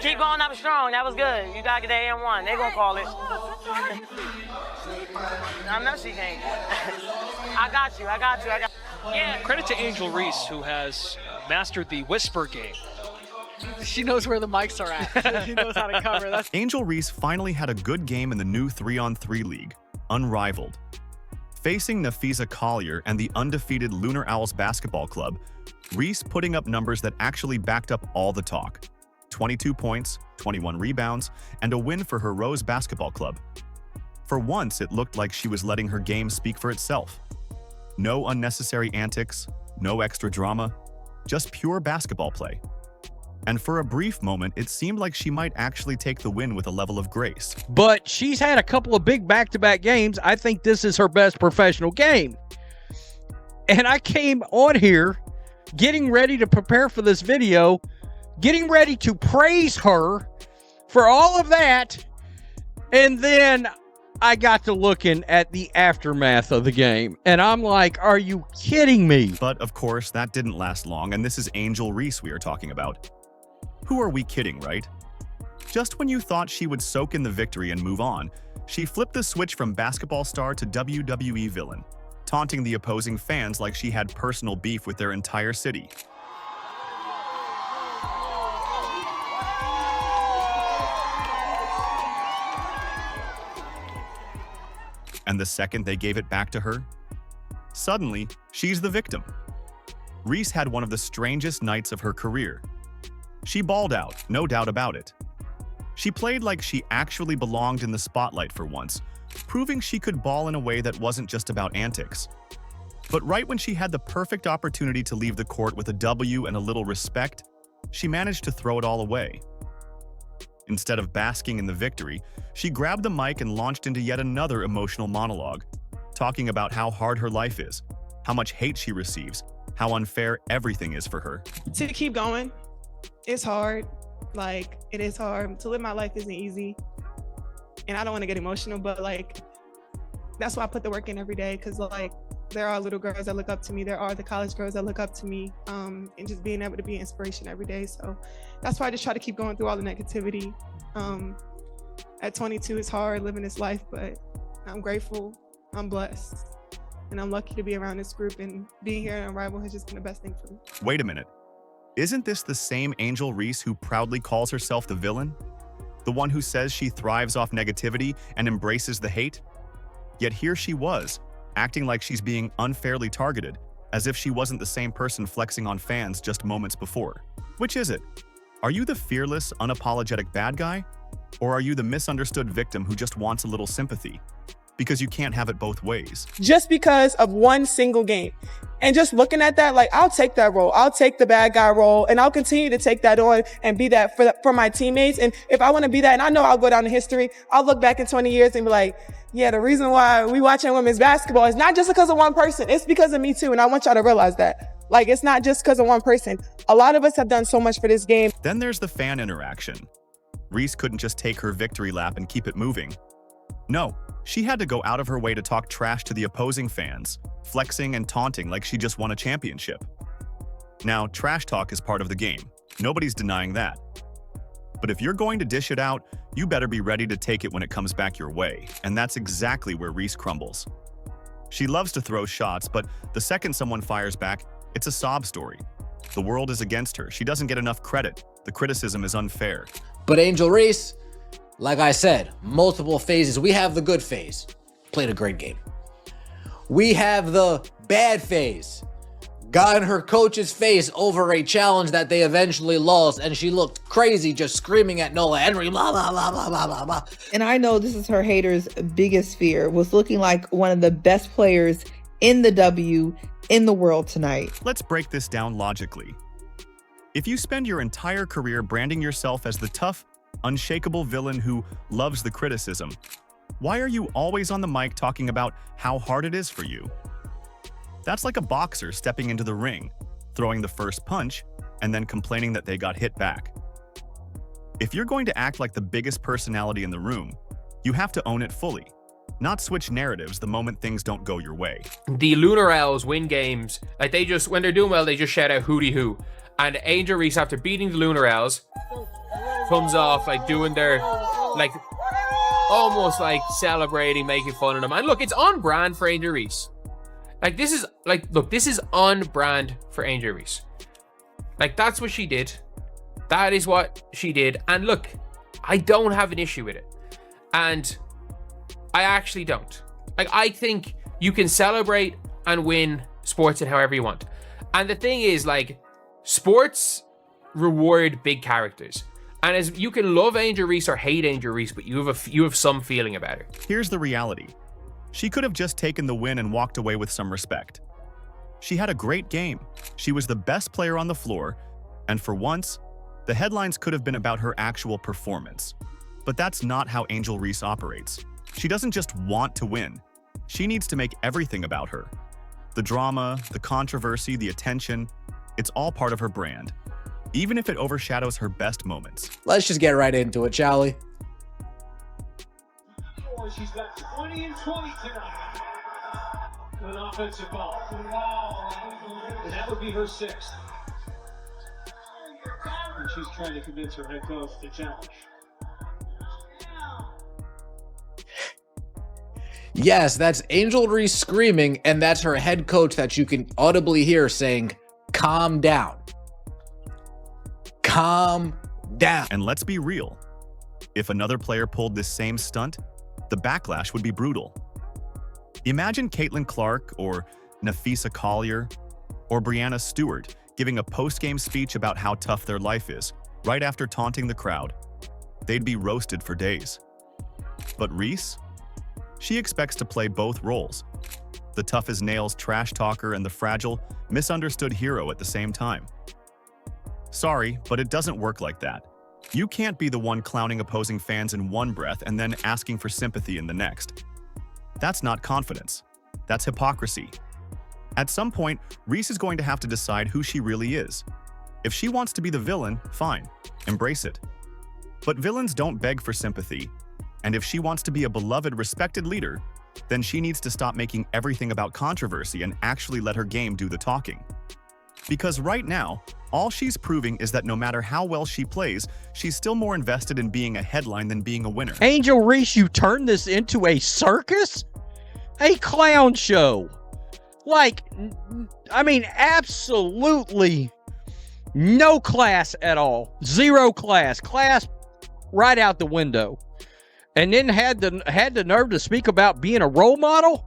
Keep going up strong. That was good. You got to get the and one. They gonna call it. I know she can't. I got you. Yeah. Credit to Angel Reese, who has mastered the whisper game. She knows where the mics are at. She knows how to cover. Angel Reese finally had a good game in the new 3-on-3 league, Unrivaled. Facing Napheesa Collier and the undefeated Lunar Owls Basketball Club, Reese putting up numbers that actually backed up all the talk. 22 points, 21 rebounds, and a win for her Rose Basketball Club. For once, it looked like she was letting her game speak for itself. No unnecessary antics, no extra drama, just pure basketball play. And for a brief moment, it seemed like she might actually take the win with a level of grace. But she's had a couple of big back-to-back games. I think this is her best professional game. And I came on here getting ready to prepare for this video, getting ready to praise her for all of that. And then I got to looking at the aftermath of the game. And I'm like, are you kidding me? But of course, that didn't last long, and this is Angel Reese we are talking about. Who are we kidding, right? Just when you thought she would soak in the victory and move on, she flipped the switch from basketball star to WWE villain, taunting the opposing fans like she had personal beef with their entire city. And the second they gave it back to her, suddenly, she's the victim. Reese had one of the strangest nights of her career. She balled out, no doubt about it. She played like she actually belonged in the spotlight for once, proving she could ball in a way that wasn't just about antics. But right when she had the perfect opportunity to leave the court with a W and a little respect, she managed to throw it all away. Instead of basking in the victory, she grabbed the mic and launched into yet another emotional monologue, talking about how hard her life is, how much hate she receives, how unfair everything is for her. To keep going, it's hard. Like, it is hard. To live my life isn't easy. And I don't want to get emotional, but like, that's why I put the work in every day. Cause like, there are little girls that look up to me. There are the college girls that look up to me, and just being able to be inspiration every day. So that's why I just try to keep going through all the negativity. At 22, it's hard living this life, but I'm grateful, I'm blessed, and I'm lucky to be around this group, and being here at Unrivaled has just been the best thing for me. Wait a minute. Isn't this the same Angel Reese who proudly calls herself the villain? The one who says she thrives off negativity and embraces the hate? Yet here she was, acting like she's being unfairly targeted, as if she wasn't the same person flexing on fans just moments before. Which is it? Are you the fearless, unapologetic bad guy? Or are you the misunderstood victim who just wants a little sympathy? Because you can't have it both ways. Just because of one single game. And just looking at that, like, I'll take that role. I'll take the bad guy role, and I'll continue to take that on and be that for my teammates. And if I want to be that, and I know I'll go down in history, I'll look back in 20 years and be like, yeah, the reason why we watching women's basketball is not just because of one person. It's because of me too. And I want y'all to realize that. Like, it's not just because of one person. A lot of us have done so much for this game. Then there's the fan interaction. Reese couldn't just take her victory lap and keep it moving. No, she had to go out of her way to talk trash to the opposing fans, flexing and taunting like she just won a championship. Now, trash talk is part of the game. Nobody's denying that. But if you're going to dish it out, you better be ready to take it when it comes back your way, and that's exactly where Reese crumbles. She loves to throw shots, but the second someone fires back, it's a sob story. The world is against her. She doesn't get enough credit. The criticism is unfair. But Angel Reese, like I said, multiple phases. We have the good phase. Played a great game. We have the bad phase. Got in her coach's face over a challenge that they eventually lost, and she looked crazy just screaming at Noah Henry, blah, blah, blah, blah, blah, blah, blah. And I know this is her haters' biggest fear, was looking like one of the best players in the W in the world tonight. Let's break this down logically. If you spend your entire career branding yourself as the tough, unshakable villain who loves the criticism, why are you always on the mic talking about how hard it is for you? That's like a boxer stepping into the ring, throwing the first punch, and then complaining that they got hit back. If you're going to act like the biggest personality in the room, you have to own it fully, not switch narratives the moment things don't go your way. The Lunar Owls win games. Like, they just, when they're doing well, they just shout out hooty hoo. And Angel Reese, after beating the Lunar Owls, comes off like doing their, like, almost like celebrating, making fun of them. And look, it's on brand for Angel Reese. Like, this is, like, look, this is on brand for Angel Reese. Like, that's what she did. That is what she did. And look, I don't have an issue with it. And I actually don't. Like, I think you can celebrate and win sports in however you want. And the thing is, like, sports reward big characters. And as you can love Angel Reese or hate Angel Reese, but you have some feeling about her. Here's the reality. She could have just taken the win and walked away with some respect. She had a great game. She was the best player on the floor, and for once, the headlines could have been about her actual performance. But that's not how Angel Reese operates. She doesn't just want to win. She needs to make everything about her. The drama, the controversy, the attention, it's all part of her brand, even if it overshadows her best moments. Let's just get right into it, shall we? She's got 20 and 20 tonight. An offensive ball. And that would be her sixth. And she's trying to convince her head coach to challenge. Yes, that's Angel Reese screaming, and that's her head coach that you can audibly hear saying, calm down. Calm down. And let's be real. If another player pulled this same stunt, the backlash would be brutal. Imagine Caitlin Clark or Napheesa Collier or Brianna Stewart giving a post-game speech about how tough their life is, right after taunting the crowd. They'd be roasted for days. But Reese? She expects to play both roles. The tough-as-nails trash talker and the fragile, misunderstood hero at the same time. Sorry, but it doesn't work like that. You can't be the one clowning opposing fans in one breath and then asking for sympathy in the next. That's not confidence. That's hypocrisy. At some point, Reese is going to have to decide who she really is. If she wants to be the villain, fine, embrace it. But villains don't beg for sympathy, and if she wants to be a beloved, respected leader, then she needs to stop making everything about controversy and actually let her game do the talking. Because right now, all she's proving is that no matter how well she plays, she's still more invested in being a headline than being a winner. Angel Reese, you turned this into a circus? A clown show. Like, I mean, absolutely no class at all. Zero class. Class right out the window. And then had the nerve to speak about being a role model?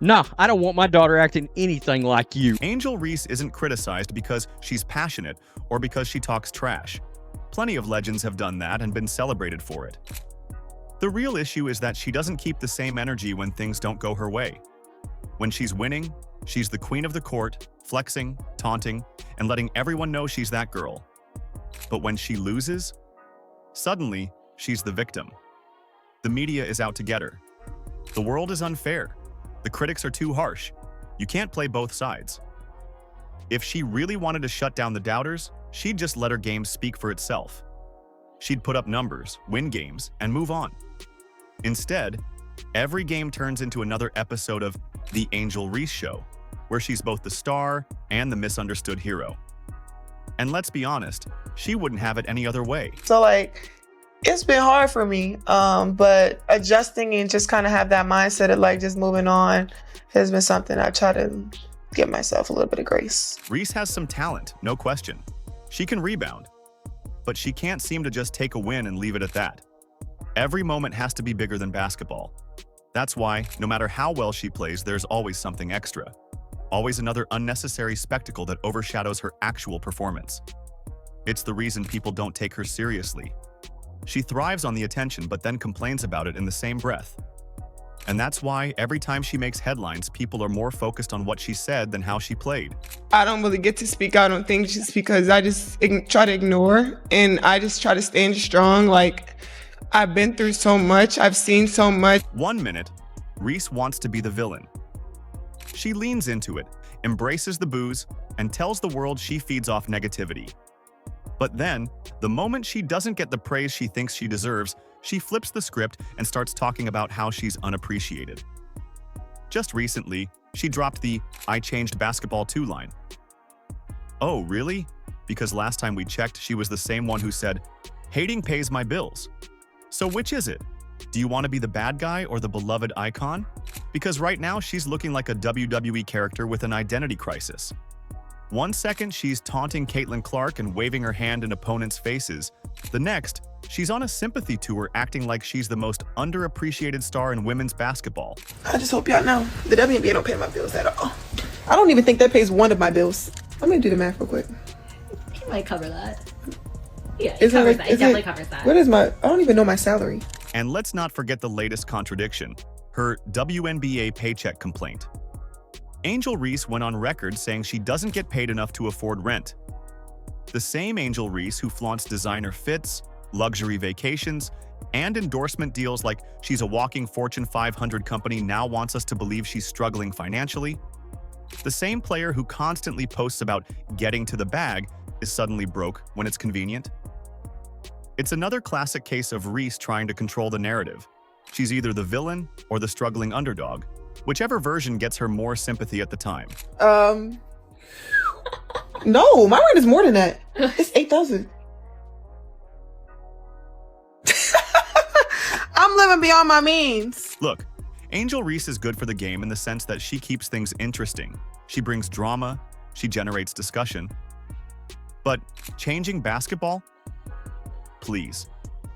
Nah, I don't want my daughter acting anything like you. Angel Reese isn't criticized because she's passionate or because she talks trash. Plenty of legends have done that and been celebrated for it. The real issue is that she doesn't keep the same energy when things don't go her way. When she's winning, she's the queen of the court, flexing, taunting, and letting everyone know she's that girl. But when she loses, suddenly she's the victim. The media is out to get her. The world is unfair. The critics are too harsh. You can't play both sides. If she really wanted to shut down the doubters, she'd just let her game speak for itself. She'd put up numbers, win games, and move on. Instead, every game turns into another episode of The Angel Reese Show, where she's both the star and the misunderstood hero. And let's be honest, she wouldn't have it any other way. So like, it's been hard for me, but adjusting and just kind of have that mindset of like just moving on has been something I try to give myself a little bit of grace. Reese has some talent, no question. She can rebound, but she can't seem to just take a win and leave it at that. Every moment has to be bigger than basketball. That's why, no matter how well she plays, there's always something extra. Always another unnecessary spectacle that overshadows her actual performance. It's the reason people don't take her seriously. She thrives on the attention but then complains about it in the same breath. And that's why every time she makes headlines, people are more focused on what she said than how she played. I don't really get to speak out on things just because I just try to ignore, and I just try to stand strong. Like, I've been through so much. I've seen so much. 1 minute, Reese wants to be the villain. She leans into it, embraces the booze, and tells the world she feeds off negativity. But then, the moment she doesn't get the praise she thinks she deserves, she flips the script and starts talking about how she's unappreciated. Just recently, she dropped the "I changed basketball too" line. Oh, really? Because last time we checked, she was the same one who said, Hating pays my bills. So which is it? Do you want to be the bad guy or the beloved icon? Because right now she's looking like a WWE character with an identity crisis. One second she's taunting Caitlin Clark and waving her hand in opponents' faces. The next, she's on a sympathy tour acting like she's the most underappreciated star in women's basketball. I just hope y'all know the WNBA don't pay my bills at all. I don't even think that pays one of my bills. I'm gonna do the math real quick. He might cover that. Yeah, Is it covers it like- that. It is definitely it- covers that. What is my, I don't even know my salary. And let's not forget the latest contradiction, her WNBA paycheck complaint. Angel Reese went on record saying she doesn't get paid enough to afford rent. The same Angel Reese who flaunts designer fits, luxury vacations, and endorsement deals like she's a walking Fortune 500 company now wants us to believe she's struggling financially. The same player who constantly posts about getting to the bag is suddenly broke when it's convenient. It's another classic case of Reese trying to control the narrative. She's either the villain or the struggling underdog, whichever version gets her more sympathy at the time. No, my rent is more than that. It's 8,000. I'm living beyond my means. Look, Angel Reese is good for the game in the sense that she keeps things interesting. She brings drama, she generates discussion. But changing basketball? Please.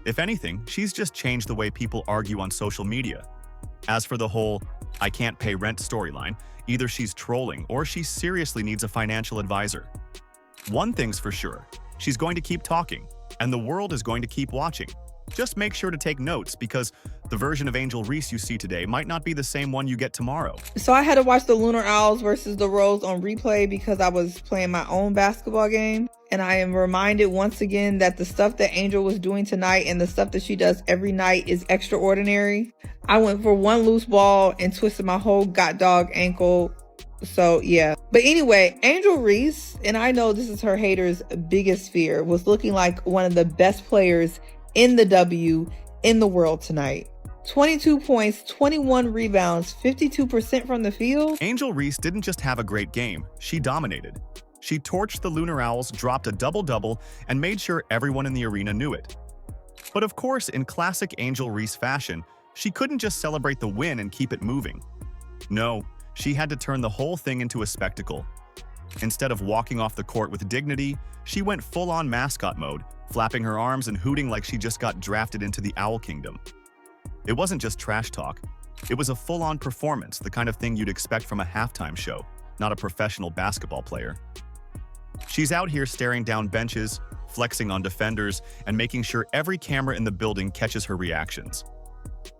If anything, she's just changed the way people argue on social media. As for the whole "I can't pay rent" storyline, either she's trolling or she seriously needs a financial advisor. One thing's for sure, she's going to keep talking, and the world is going to keep watching. Just make sure to take notes because the version of Angel Reese you see today might not be the same one you get tomorrow. So I had to watch the Lunar Owls versus the Rose on replay because I was playing my own basketball game. And I am reminded once again that the stuff that Angel was doing tonight and the stuff that she does every night is extraordinary. I went for one loose ball and twisted my whole dog ankle. So yeah. But anyway, Angel Reese, and I know this is her haters' biggest fear, was looking like one of the best players in the world tonight. 22 points, 21 rebounds, 52% from the field. Angel Reese didn't just have a great game, she dominated. She torched the Lunar Owls, dropped a double-double, and made sure everyone in the arena knew it. But of course, in classic Angel Reese fashion, she couldn't just celebrate the win and keep it moving. No, she had to turn the whole thing into a spectacle. Instead of walking off the court with dignity, she went full-on mascot mode, flapping her arms and hooting like she just got drafted into the Owl Kingdom. It wasn't just trash talk. It was a full-on performance, the kind of thing you'd expect from a halftime show, not a professional basketball player. She's out here staring down benches, flexing on defenders, and making sure every camera in the building catches her reactions.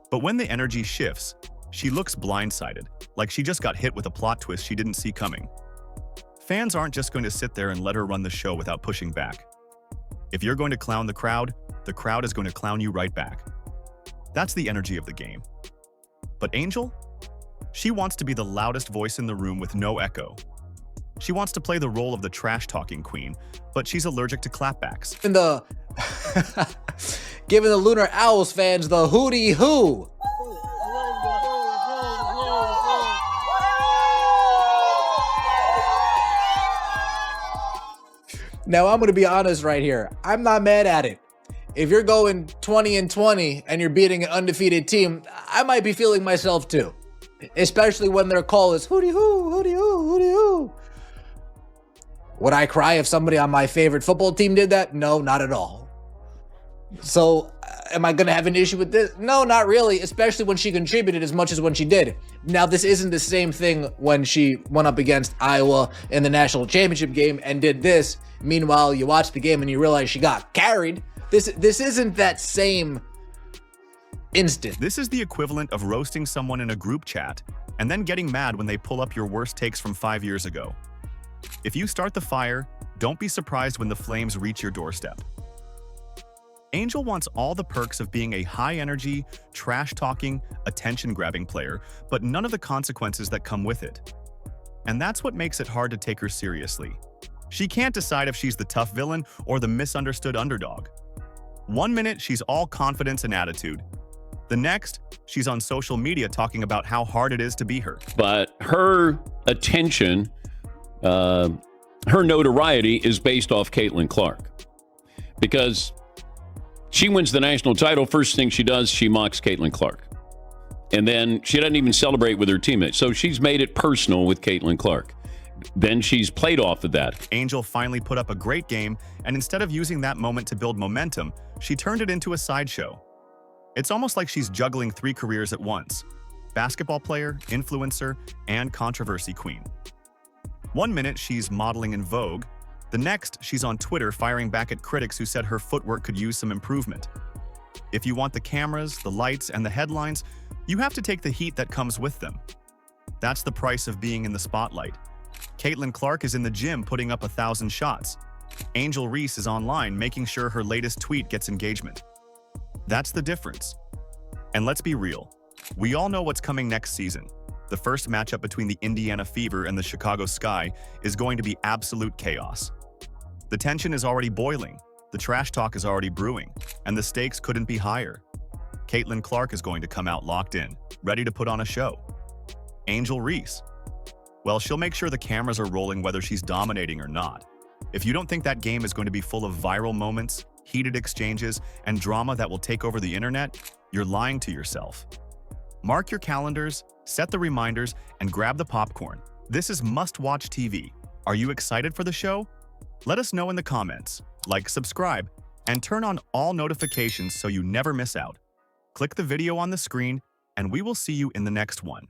But when the energy shifts, she looks blindsided, like she just got hit with a plot twist she didn't see coming. Fans aren't just going to sit there and let her run the show without pushing back. If you're going to clown the crowd is going to clown you right back. That's the energy of the game. But Angel? She wants to be the loudest voice in the room with no echo. She wants to play the role of the trash-talking queen, but she's allergic to clapbacks. Giving the Lunar Owls fans the hootie hoo. Now I'm going to be honest right here. I'm not mad at it. If you're going 20-20 and you're beating an undefeated team, I might be feeling myself too. Especially when their call is hootie hoo, hootie hoo, hootie hoo. Would I cry if somebody on my favorite football team did that? No, not at all. So, am I going to have an issue with this? No, not really, especially when she contributed as much as when she did. Now, this isn't the same thing when she went up against Iowa in the national championship game and did this. Meanwhile, you watch the game and you realize she got carried. This isn't that same instant. This is the equivalent of roasting someone in a group chat and then getting mad when they pull up your worst takes from 5 years ago. If you start the fire, don't be surprised when the flames reach your doorstep. Angel wants all the perks of being a high-energy, trash-talking, attention-grabbing player, but none of the consequences that come with it. And that's what makes it hard to take her seriously. She can't decide if she's the tough villain or the misunderstood underdog. One minute, she's all confidence and attitude. The next, she's on social media talking about how hard it is to be her. But her attention, her notoriety is based off Caitlin Clark. Because She wins the national title. First thing she does, she mocks Caitlin Clark. And then she doesn't even celebrate with her teammates. So she's made it personal with Caitlin Clark. Then she's played off of that. Angel finally put up a great game, and instead of using that moment to build momentum, she turned it into a sideshow. It's almost like she's juggling 3 careers at once: basketball player, influencer, and controversy queen. One minute she's modeling in Vogue, the next she's on Twitter firing back at critics who said her footwork could use some improvement. If you want the cameras, the lights, and the headlines, you have to take the heat that comes with them. That's the price of being in the spotlight. Caitlin Clark is in the gym putting up 1,000 shots. Angel Reese is online making sure her latest tweet gets engagement. That's the difference. And let's be real, we all know what's coming next season. The first matchup between the Indiana Fever and the Chicago Sky is going to be absolute chaos. The tension is already boiling, the trash talk is already brewing, and the stakes couldn't be higher. Caitlin Clark is going to come out locked in, ready to put on a show. Angel Reese, well, she'll make sure the cameras are rolling whether she's dominating or not. If you don't think that game is going to be full of viral moments, heated exchanges, and drama that will take over the internet, you're lying to yourself. Mark your calendars, set the reminders, and grab the popcorn. This is must-watch TV. Are you excited for the show? Let us know in the comments. Like, subscribe, and turn on all notifications so you never miss out. Click the video on the screen, and we will see you in the next one.